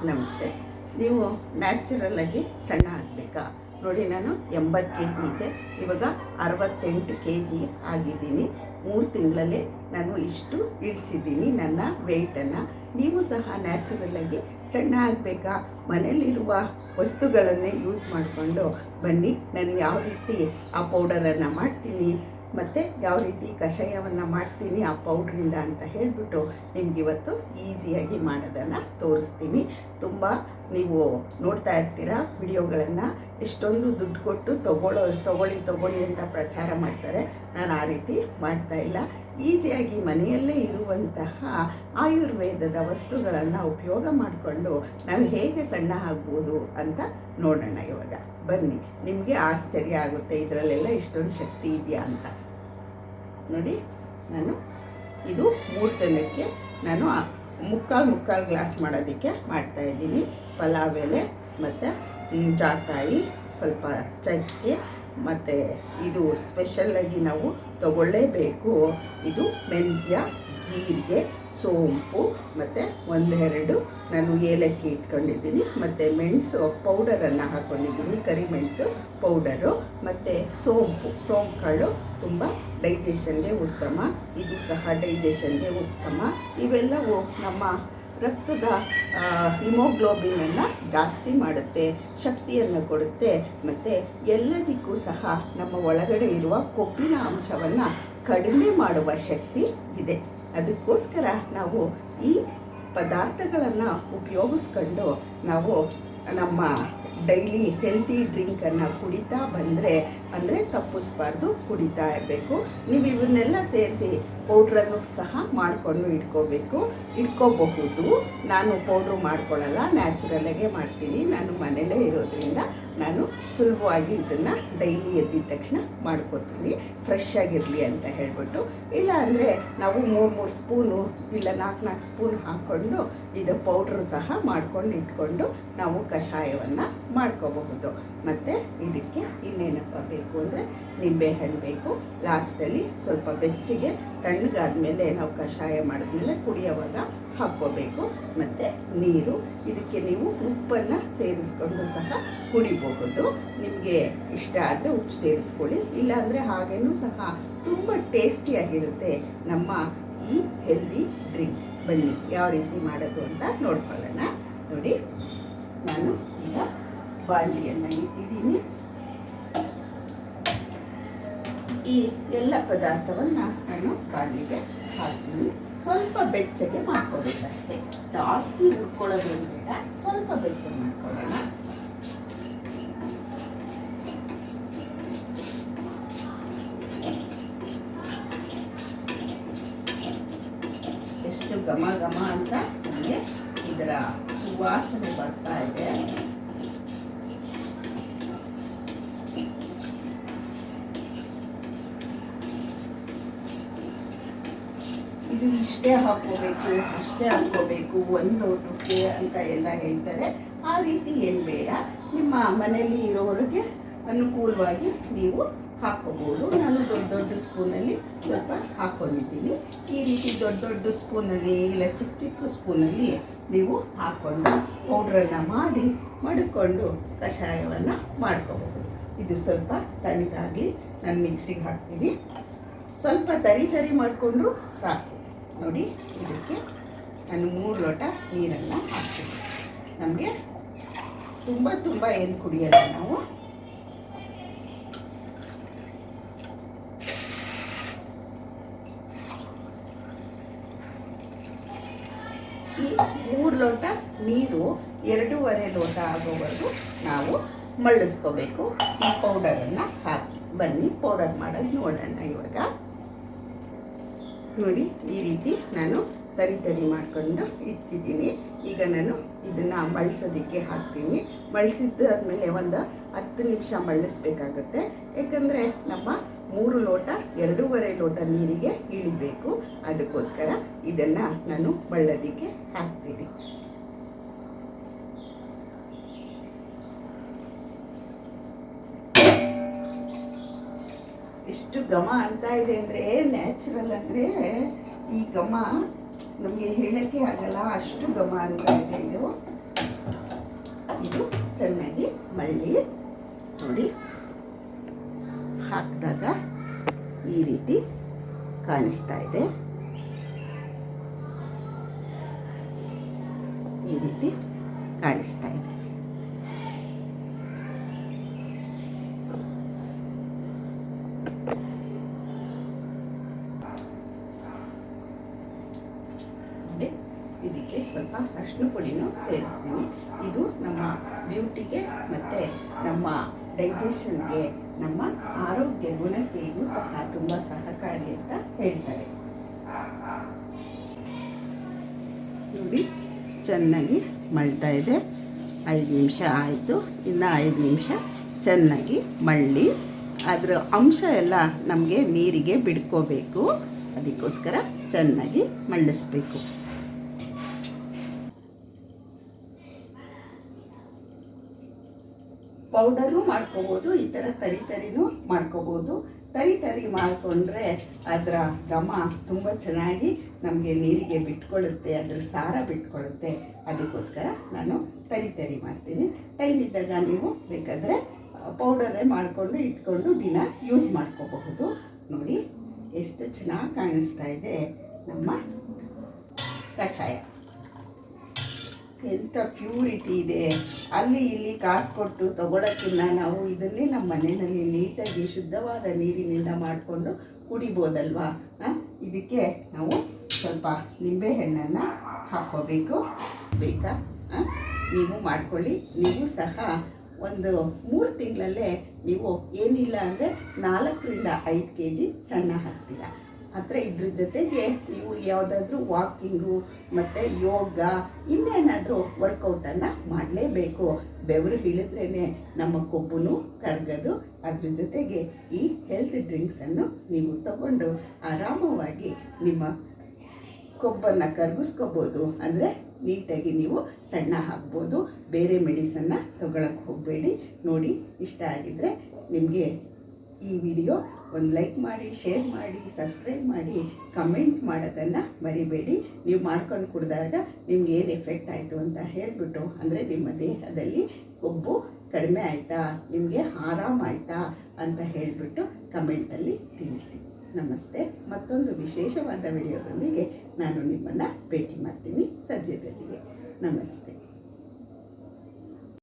ನಮಸ್ತೆ. ನೀವು ನ್ಯಾಚುರಲಾಗಿ ಸಣ್ಣ ಆಗಬೇಕಾ? ನೋಡಿ, ನಾನು 80 kg ಇದೆ, ಇವಾಗ 68 kg ಆಗಿದ್ದೀನಿ. 3 ತಿಂಗಳಲ್ಲೇ ನಾನು ಇಷ್ಟು ಇಳಿಸಿದ್ದೀನಿ ನನ್ನ ವೆಯ್ಟನ್ನು. ನೀವು ಸಹ ನ್ಯಾಚುರಲಾಗಿ ಸಣ್ಣ ಆಗಬೇಕಾ? ಮನೆಯಲ್ಲಿರುವ ವಸ್ತುಗಳನ್ನೇ ಯೂಸ್ ಮಾಡಿಕೊಂಡು ಬನ್ನಿ. ನಾನು ಯಾವ ರೀತಿ ಆ ಪೌಡರನ್ನು ಮಾಡ್ತೀನಿ ಮತ್ತು ಯಾವ ರೀತಿ ಕಷಾಯವನ್ನು ಮಾಡ್ತೀನಿ ಆ ಪೌಡ್ರಿಂದ ಅಂತ ಹೇಳಿಬಿಟ್ಟು ನಿಮಗಿವತ್ತು ಈಸಿಯಾಗಿ ಮಾಡೋದನ್ನು ತೋರಿಸ್ತೀನಿ. ತುಂಬ ನೀವು ನೋಡ್ತಾ ಇರ್ತೀರ ವಿಡಿಯೋಗಳನ್ನು, ಎಷ್ಟೊಂದು ದುಡ್ಡು ಕೊಟ್ಟು ತಗೊಳ್ಳಿ ಅಂತ ಪ್ರಚಾರ ಮಾಡ್ತಾರೆ. ನಾನು ಆ ರೀತಿ ಮಾಡ್ತಾಯಿಲ್ಲ. ಈಸಿಯಾಗಿ ಮನೆಯಲ್ಲೇ ಇರುವಂತಹ ಆಯುರ್ವೇದದ ವಸ್ತುಗಳನ್ನು ಉಪಯೋಗ ಮಾಡಿಕೊಂಡು ನಾವು ಹೇಗೆ ಸಣ್ಣ ಆಗ್ಬೋದು ಅಂತ ನೋಡೋಣ. ಇವಾಗ ಬನ್ನಿ, ನಿಮಗೆ ಆಶ್ಚರ್ಯ ಆಗುತ್ತೆ ಇದರಲ್ಲೆಲ್ಲ ಇಷ್ಟೊಂದು ಶಕ್ತಿ ಇದೆಯಾ ಅಂತ. ನೋಡಿ, ನಾನು ಇದು 3 ಜನಕ್ಕೆ ನಾನು ಮುಕ್ಕಾಲು ಗ್ಲಾಸ್ ಮಾಡೋದಕ್ಕೆ ಮಾಡ್ತಾಯಿದ್ದೀನಿ. ಪಲಾವ್ ಎಲೆ ಮತ್ತು ಜಾಕಾಯಿ, ಸ್ವಲ್ಪ ಚಕ್ಕೆ, ಮತ್ತು ಇದು ಸ್ಪೆಷಲ್ಲಾಗಿ ನಾವು ತಗೊಳ್ಳೇಬೇಕು. ಇದು ಮೆಂತ್ಯ, ಜೀರಿಗೆ, ಸೋಂಪು ಮತ್ತು 1-2 ನಾನು ಏಲಕ್ಕಿ ಇಟ್ಕೊಂಡಿದ್ದೀನಿ, ಮತ್ತು ಮೆಣಸು ಪೌಡರನ್ನು ಹಾಕ್ಕೊಂಡಿದ್ದೀನಿ, ಕರಿಮೆಣಸು ಪೌಡರು, ಮತ್ತು ಸೋಂಪು ಕಾಳು ತುಂಬ ಡೈಜೆಷನ್ಗೆ ಉತ್ತಮ. ಇದು ಸಹ ಡೈಜೆಷನ್ಗೆ ಉತ್ತಮ. ಇವೆಲ್ಲವೂ ನಮ್ಮ ರಕ್ತದ ಹಿಮೋಗ್ಲೋಬಿನನ್ನು ಜಾಸ್ತಿ ಮಾಡುತ್ತೆ, ಶಕ್ತಿಯನ್ನು ಕೊಡುತ್ತೆ, ಮತ್ತು ಎಲ್ಲದಕ್ಕೂ ಸಹ ನಮ್ಮ ಒಳಗಡೆ ಇರುವ ಕೊಬ್ಬಿನ ಅಂಶವನ್ನು ಕಡಿಮೆ ಮಾಡುವ ಶಕ್ತಿ ಇದೆ. ಅದಕ್ಕೋಸ್ಕರ ನಾವು ಈ ಪದಾರ್ಥಗಳನ್ನು ಉಪಯೋಗಿಸ್ಕೊಂಡು ನಾವು ನಮ್ಮ ಡೈಲಿ ಹೆಲ್ತಿ ಡ್ರಿಂಕನ್ನು ಕುಡಿತಾ ಬಂದರೆ, ಅಂದರೆ ತಪ್ಪಿಸ್ಬಾರ್ದು, ಕುಡಿತಾ ಇರಬೇಕು. ನೀವು ಇವನ್ನೆಲ್ಲ ಸೇರಿಸಿ ಪೌಡ್ರನ್ನು ಸಹ ಮಾಡಿಕೊಂಡು ಇಟ್ಕೋಬಹುದು. ನಾನು ಪೌಡ್ರು ಮಾಡ್ಕೊಳ್ಳಲ್ಲ, ನ್ಯಾಚುರಲಾಗೆ ಮಾಡ್ತೀನಿ. ನಾನು ಮನೇಲೇ ಇರೋದ್ರಿಂದ ನಾನು ಸುಲಭವಾಗಿ ಇದನ್ನು ಡೈಲಿ ಎದ್ದಿದ ತಕ್ಷಣ ಮಾಡ್ಕೋತೀನಿ, ಫ್ರೆಶ್ ಆಗಿರಲಿ ಅಂತ ಹೇಳ್ಬಿಟ್ಟು. ಇಲ್ಲ ಅಂದರೆ ನಾವು 3 ಸ್ಪೂನು ಇಲ್ಲ 4 ಸ್ಪೂನ್ ಹಾಕ್ಕೊಂಡು ಇದು ಪೌಡ್ರು ಸಹ ಮಾಡ್ಕೊಂಡು ಇಟ್ಕೊಂಡು ನಾವು ಕಷಾಯವನ್ನು ಮಾಡ್ಕೋಬಹುದು. ಮತ್ತು ಇದಕ್ಕೆ ಇನ್ನೇನಪ್ಪ ಬೇಕು ಅಂದರೆ ನಿಂಬೆಹಣ್ಣು ಬೇಕು. ಲಾಸ್ಟಲ್ಲಿ ಸ್ವಲ್ಪ ಬೆಚ್ಚಗೆ ತಣ್ಣಗಾದ್ಮೇಲೆ ನಾವು ಕಷಾಯ ಮಾಡಿದ್ಮೇಲೆ ಕುಡಿಯೋವಾಗ ಹಾಕ್ಕೋಬೇಕು. ಮತ್ತು ನೀರು, ಇದಕ್ಕೆ ನೀವು ಉಪ್ಪನ್ನು ಸೇರಿಸ್ಕೊಂಡು ಸಹ ಕುಡಿಬಹುದು. ನಿಮಗೆ ಇಷ್ಟ ಆದರೆ ಉಪ್ಪು ಸೇರಿಸ್ಕೊಳ್ಳಿ, ಇಲ್ಲಾಂದರೆ ಹಾಗೇನೂ ಸಹ ತುಂಬ ಟೇಸ್ಟಿಯಾಗಿರುತ್ತೆ ನಮ್ಮ ಈ ಹೆಲ್ದಿ ಡ್ರಿಂಕ್. ಬನ್ನಿ ಯಾವ ರೀತಿ ಮಾಡೋದು ಅಂತ ನೋಡ್ಕೊಳ್ಳೋಣ. ನೋಡಿ, ನಾನು ಈಗ ಬಾಣಲಿಯನ್ನು ಇಟ್ಟಿದ್ದೀನಿ. ಈ ಎಲ್ಲ ಪದಾರ್ಥವನ್ನು ನಾನು ಬಾಣಲಿಗೆ ಹಾಕ್ತೀನಿ. ಸ್ವಲ್ಪ ಬೆಚ್ಚಗೆ ಮಾಡ್ಕೋಬೇಕಷ್ಟೇ, ಜಾಸ್ತಿ ಹುರ್ಕೊಳ್ಳೋದೇನು ಬೇಡ, ಸ್ವಲ್ಪ ಬೆಚ್ಚಗೆ ಮಾಡ್ಕೊಳ್ಳೋಣ. ಎಷ್ಟು ಘಮ ಅಂತ ನನಗೆ ಇದರ ಸುವಾಸನೆ ಬರ್ತಾ ಇದೆ. ಇದು ಇಷ್ಟೇ ಹಾಕ್ಕೋಬೇಕು, ಅಷ್ಟೇ ಹಾಕ್ಕೋಬೇಕು, ಒಂದು ಊಟಕ್ಕೆ ಅಂತ ಎಲ್ಲ ಹೇಳ್ತಾರೆ. ಆ ರೀತಿ ಏನು ಬೇಡ, ನಿಮ್ಮ ಮನೆಯಲ್ಲಿ ಇರೋರಿಗೆ ಅನುಕೂಲವಾಗಿ ನೀವು ಹಾಕ್ಕೋಬೋದು. ನಾನು ದೊಡ್ಡ ಸ್ಪೂನಲ್ಲಿ ಸ್ವಲ್ಪ ಹಾಕ್ಕೊಂಡಿದ್ದೀನಿ. ಈ ರೀತಿ ದೊಡ್ಡ ಸ್ಪೂನಲ್ಲಿ ಇಲ್ಲ ಚಿಕ್ಕ ಸ್ಪೂನಲ್ಲಿ ನೀವು ಹಾಕ್ಕೊಂಡು ಪೌಡ್ರನ್ನು ಮಾಡಿ ಮಡ್ಕೊಂಡು ಕಷಾಯವನ್ನು ಮಾಡ್ಕೋಬೋದು. ಇದು ಸ್ವಲ್ಪ ತಣ್ಣಗಾಗಲಿ, ನಾನು ಮಿಕ್ಸಿಗೆ ಹಾಕ್ತೀನಿ. ಸ್ವಲ್ಪ ತರಿ ಮಾಡಿಕೊಂಡ್ರು ಸಾಕು. ನೋಡಿ, ಇದಕ್ಕೆ ನಾನು 3 ಲೋಟ ನೀರನ್ನು ಹಾಕ್ತೀನಿ. ನಮಗೆ ತುಂಬ ಏನು ಕುಡಿಯಲ್ಲ ನಾವು. ಈ 3 ಲೋಟ ನೀರು 2.5 ಲೋಟ ಆಗೋವರೆಗೂ ನಾವು ಮಳ್ಳಿಸ್ಕೋಬೇಕು. ಈ ಪೌಡರನ್ನು ಹಾಕಿ ಬನ್ನಿ, ಪೌಡರ್ ಮಾಡೋದು ನೋಡೋಣ. ಇವಾಗ ನೋಡಿ, ಈ ರೀತಿ ನಾನು ತರಿ ಮಾಡ್ಕೊಂಡು ಇಟ್ಟಿದ್ದೀನಿ. ಈಗ ನಾನು ಇದನ್ನು ಮಳ್ಸೋದಕ್ಕೆ ಹಾಕ್ತೀನಿ. ಮಳ್ಸಿದ್ದಾದ್ಮೇಲೆ ಒಂದು 10 ನಿಮಿಷ ಮಳ್ಳಿಸ್ಬೇಕಾಗತ್ತೆ. ಯಾಕಂದರೆ ನಮ್ಮ 3 ಲೋಟ 2.5 ಲೋಟ ನೀರಿಗೆ ಇಳಿಬೇಕು. ಅದಕ್ಕೋಸ್ಕರ ಇದನ್ನು ನಾನು ಮಳ್ಳೋದಕ್ಕೆ ಹಾಕ್ತೀನಿ. ಎಷ್ಟು ಘಮ ಅಂತ ಇದೆ ಅಂದರೆ, ನ್ಯಾಚುರಲ್ ಅಂದರೆ ಈ ಘಮ ನಮಗೆ ಹೇಳೋಕ್ಕೆ ಆಗಲ್ಲ, ಅಷ್ಟು ಘಮ ಅಂತ ಇದೆ ಇದು. ಮಳ್ಳಿ ನೋಡಿ ಹಾಕಿದಾಗ ಈ ರೀತಿ ಕಾಣಿಸ್ತಾ ಇದೆ. ಈ ರೀತಿ ಕಾಣಿಸ್ತಾ ಇದೆ. ಇದಕ್ಕೆ ಸ್ವಲ್ಪ ಅರಿಶಿನ ಪುಡಿನೂ ಸೇರಿಸ್ತೀನಿ. ಇದು ನಮ್ಮ ಬ್ಯೂಟಿಗೆ ಮತ್ತು ನಮ್ಮ ಡೈಜೆಷನ್ಗೆ, ನಮ್ಮ ಆರೋಗ್ಯ ಗುಣಕ್ಕೆ ಇದು ಸಹ ತುಂಬ ಸಹಕಾರಿ ಅಂತ ಹೇಳ್ತಾರೆ. ನೋಡಿ ಚೆನ್ನಾಗಿ ಮಳ್ತಾ ಇದೆ. 5 ನಿಮಿಷ ಆಯಿತು. ಇನ್ನು 5 ನಿಮಿಷ ಚೆನ್ನಾಗಿ ಮಳ್ಳಿ ಅದರ ಅಂಶ ಎಲ್ಲ ನಮಗೆ ನೀರಿಗೆ ಬಿಡ್ಕೋಬೇಕು. ಅದಕ್ಕೋಸ್ಕರ ಚೆನ್ನಾಗಿ ಮಳ್ಳಿಸ್ಬೇಕು. ಪೌಡರು ಮಾಡ್ಕೋಬೋದು, ಈ ಥರ ತರಿನೂ ಮಾಡ್ಕೋಬೋದು. ತರಿ ಮಾಡಿಕೊಂಡ್ರೆ ಅದರ ಘಮ ತುಂಬ ಚೆನ್ನಾಗಿ ನಮಗೆ ನೀರಿಗೆ ಬಿಟ್ಕೊಳ್ಳುತ್ತೆ, ಅದರ ಸಾರ ಬಿಟ್ಕೊಳ್ಳುತ್ತೆ. ಅದಕ್ಕೋಸ್ಕರ ನಾನು ತರಿ ಮಾಡ್ತೀನಿ. ಟೈಮ್ ಇದ್ದಾಗ ನೀವು ಬೇಕಾದರೆ ಪೌಡರೇ ಮಾಡಿಕೊಂಡು ಇಟ್ಕೊಂಡು ದಿನ ಯೂಸ್ ಮಾಡ್ಕೋಬಹುದು. ನೋಡಿ ಎಷ್ಟು ಚೆನ್ನಾಗಿ ಕಾಣಿಸ್ತಾ ಇದೆ ನಮ್ಮ ಕಷಾಯ. ಎಂಥ ಪ್ಯೂರಿಟಿ ಇದೆ. ಅಲ್ಲಿ ಇಲ್ಲಿ ಕಾಸು ಕೊಟ್ಟು ತೊಗೊಳಕ್ಕಿಂತ ನಾವು ಇದನ್ನೇ ನಮ್ಮ ಮನೆಯಲ್ಲಿ ನೀಟಾಗಿ ಶುದ್ಧವಾದ ನೀರಿನಿಂದ ಮಾಡಿಕೊಂಡು ಕುಡಿಬೋದಲ್ವಾ. ಇದಕ್ಕೆ ನಾವು ಸ್ವಲ್ಪ ನಿಂಬೆಹಣ್ಣನ್ನು ಹಾಕ್ಕೋಬೇಕು. ಬೇಕಾ? ನೀವು ಮಾಡ್ಕೊಳ್ಳಿ. ನೀವು ಸಹ ಒಂದು 3 ತಿಂಗಳಲ್ಲೇ ನೀವು ಏನಿಲ್ಲ ಅಂದರೆ 4ರಿಂದ 5 kg ಸಣ್ಣ ಹಾಕ್ತೀರ. ಆದರೆ ಇದ್ರ ಜೊತೆಗೆ ನೀವು ಯಾವುದಾದ್ರೂ ವಾಕಿಂಗು ಮತ್ತು ಯೋಗ ಇನ್ನೇನಾದರೂ ವರ್ಕೌಟನ್ನು ಮಾಡಲೇಬೇಕು. ಬೆವರು ಇಳಿದ್ರೇ ನಮ್ಮ ಕೊಬ್ಬು ಕರಗೋದು. ಅದ್ರ ಜೊತೆಗೆ ಈ ಹೆಲ್ತ್ ಡ್ರಿಂಕ್ಸನ್ನು ನೀವು ತಗೊಂಡು ಆರಾಮವಾಗಿ ನಿಮ್ಮ ಕೊಬ್ಬನ್ನು ಕರಗಿಸ್ಕೋಬೋದು. ಅಂದರೆ ನೀಟಾಗಿ ನೀವು ಸಣ್ಣ ಹಾಕ್ಬೋದು. ಬೇರೆ ಮೆಡಿಸನ್ನ ತಗೊಳಕ್ಕೆ ಹೋಗಬೇಡಿ. ನೋಡಿ, ಇಷ್ಟ ಆಗಿದ್ದರೆ ನಿಮಗೆ ಈ ವಿಡಿಯೋ ಒಂದು ಲೈಕ್ ಮಾಡಿ, ಶೇರ್ ಮಾಡಿ, ಸಬ್ಸ್ಕ್ರೈಬ್ ಮಾಡಿ, ಕಮೆಂಟ್ ಮಾಡೋದನ್ನು ಮರಿಬೇಡಿ. ನೀವು ಮಾಡ್ಕೊಂಡು ಕುಡಿದಾಗ ನಿಮ್ಗೆ ಏನು ಎಫೆಕ್ಟ್ ಆಯಿತು ಅಂತ ಹೇಳಿಬಿಟ್ಟು, ಅಂದರೆ ನಿಮ್ಮ ದೇಹದಲ್ಲಿ ಕೊಬ್ಬು ಕಡಿಮೆ ಆಯಿತಾ, ನಿಮಗೆ ಆರಾಮಾಯಿತಾ ಅಂತ ಹೇಳಿಬಿಟ್ಟು ಕಮೆಂಟಲ್ಲಿ ತಿಳಿಸಿ. ನಮಸ್ತೆ. ಮತ್ತೊಂದು ವಿಶೇಷವಾದ ವಿಡಿಯೋದೊಂದಿಗೆ ನಾನು ನಿಮ್ಮನ್ನು ಭೇಟಿ ಮಾಡ್ತೀನಿ ಸದ್ಯದಲ್ಲಿಯೇ. ನಮಸ್ತೆ.